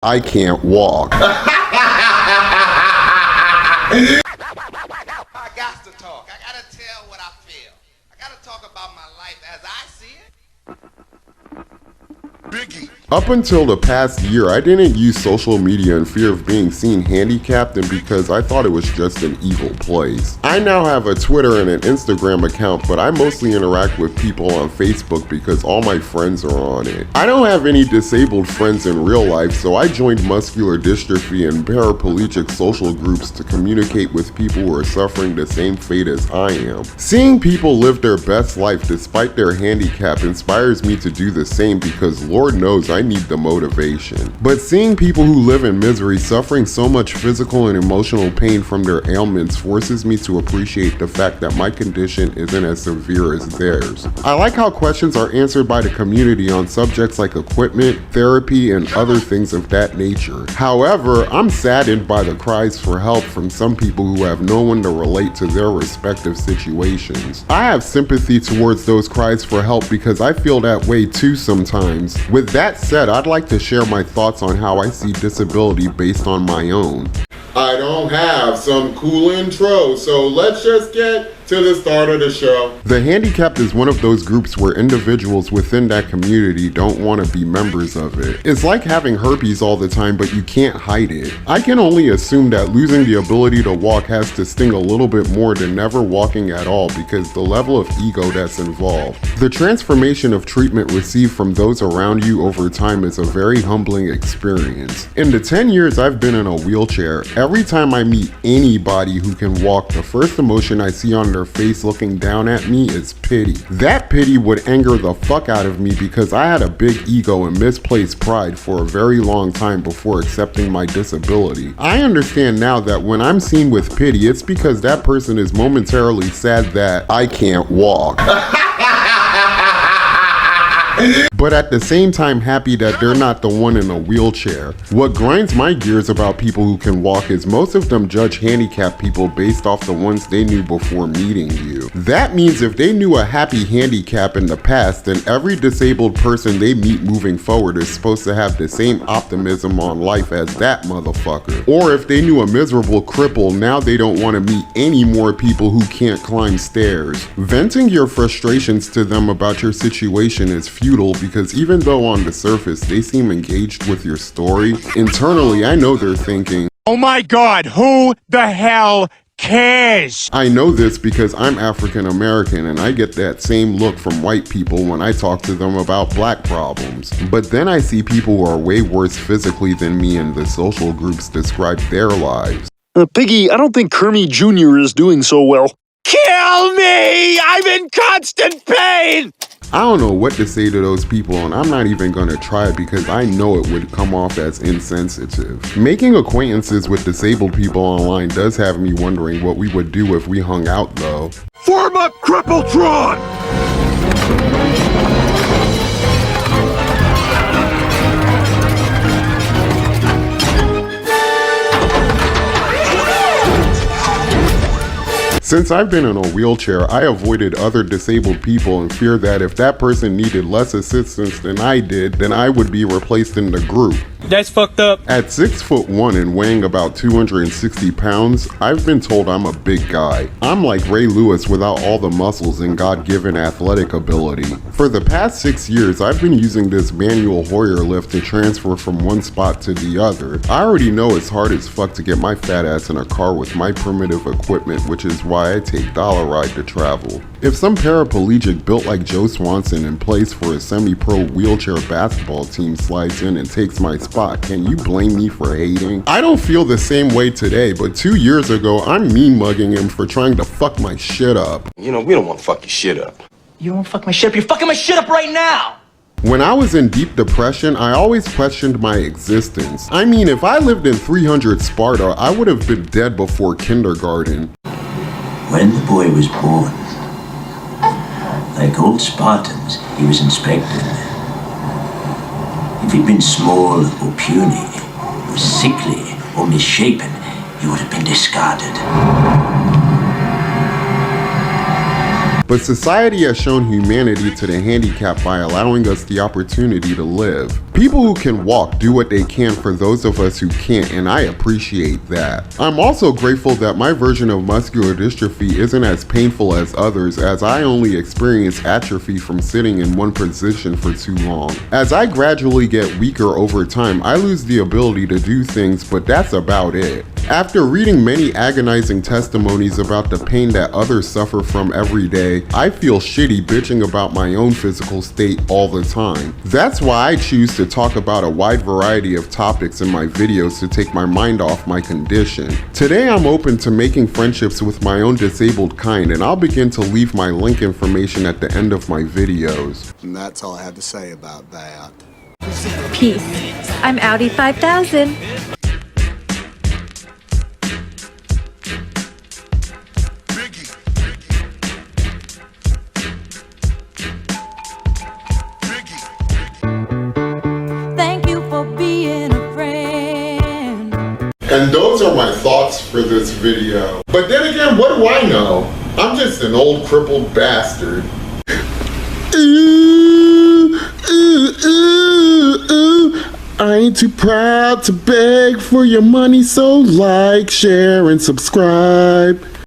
I can't walk. I got to talk. I got to tell what I feel. I got to talk about my life as I see it. Biggie. Up until the past year, I didn't use social media in fear of being seen handicapped and because I thought it was just an evil place. I now have a Twitter and an Instagram account, but I mostly interact with people on Facebook because all my friends are on it. I don't have any disabled friends in real life, so I joined muscular dystrophy and paraplegic social groups to communicate with people who are suffering the same fate as I am. Seeing people live their best life despite their handicap inspires me to do the same because Lord knows I need the motivation. But seeing people who live in misery suffering so much physical and emotional pain from their ailments forces me to appreciate the fact that my condition isn't as severe as theirs. I like how questions are answered by the community on subjects like equipment, therapy, and other things of that nature. However, I'm saddened by the cries for help from some people who have no one to relate to their respective situations. I have sympathy towards those cries for help because I feel that way too sometimes. With that said, I'd like to share my thoughts on how I see disability based on my own. I don't have some cool intro, so let's just get to the start of the show. The handicapped is one of those groups where individuals within that community don't want to be members of it. It's like having herpes all the time, but you can't hide it. I can only assume that losing the ability to walk has to sting a little bit more than never walking at all because the level of ego that's involved. The transformation of treatment received from those around you over time is a very humbling experience. In the 10 years I've been in a wheelchair, every time I meet anybody who can walk, the first emotion I see on their face looking down at me is pity. That pity would anger the fuck out of me because I had a big ego and misplaced pride for a very long time before accepting my disability. I understand now that when I'm seen with pity, it's because that person is momentarily sad that I can't walk. But at the same time happy that they're not the one in a wheelchair. What grinds my gears about people who can walk is most of them judge handicapped people based off the ones they knew before meeting you. That means if they knew a happy handicap in the past, then every disabled person they meet moving forward is supposed to have the same optimism on life as that motherfucker. Or if they knew a miserable cripple, now they don't want to meet any more people who can't climb stairs. Venting your frustrations to them about your situation is futile because even though on the surface they seem engaged with your story, internally I know they're thinking, "Oh my God, who the hell cares?" I know this because I'm African American and I get that same look from white people when I talk to them about black problems. But then I see people who are way worse physically than me and the social groups describe their lives. Piggy, I don't think Kermie Jr. is doing so well. Kill me! I'm in constant pain! I don't know what to say to those people and I'm not even gonna try because I know it would come off as insensitive. Making acquaintances with disabled people online does have me wondering what we would do if we hung out though. Form up Crippletron! Since I've been in a wheelchair, I avoided other disabled people and fear that if that person needed less assistance than I did, then I would be replaced in the group. That's fucked up. At 6'1" and weighing about 260 pounds, I've been told I'm a big guy. I'm like Ray Lewis without all the muscles and God-given athletic ability. For the past 6 years, I've been using this manual Hoyer lift to transfer from one spot to the other. I already know it's hard as fuck to get my fat ass in a car with my primitive equipment, which is why I take Dollar Ride to travel. If some paraplegic built like Joe Swanson and plays for a semi-pro wheelchair basketball team slides in and takes my spot, can you blame me for hating? I don't feel the same way today, but 2 years ago, I'm mean-mugging him for trying to fuck my shit up. You know, we don't want to fuck your shit up. You don't fuck my shit up, you're fucking my shit up right now! When I was in deep depression, I always questioned my existence. I mean, if I lived in 300 Sparta, I would have been dead before kindergarten. When the boy was born, like old Spartans, he was inspected. If he'd been small or puny, or sickly or misshapen, he would have been discarded. but society has shown humanity to the handicapped by allowing us the opportunity to live. People who can walk do what they can for those of us who can't, and I appreciate that. I'm also grateful that my version of muscular dystrophy isn't as painful as others, as I only experience atrophy from sitting in one position for too long. As I gradually get weaker over time, I lose the ability to do things, but that's about it. After reading many agonizing testimonies about the pain that others suffer from every day, I feel shitty bitching about my own physical state all the time. That's why I choose to talk about a wide variety of topics in my videos to take my mind off my condition. Today I'm open to making friendships with my own disabled kind, and I'll begin to leave my link information at the end of my videos. And that's all I have to say about that. Peace. I'm Audi 5000. Thank you for being a friend. And those are my thoughts for this video. But then again, what do I know? I'm just an old crippled bastard. Ooh, ooh, ooh, ooh. I ain't too proud to beg for your money, so like, share, and subscribe.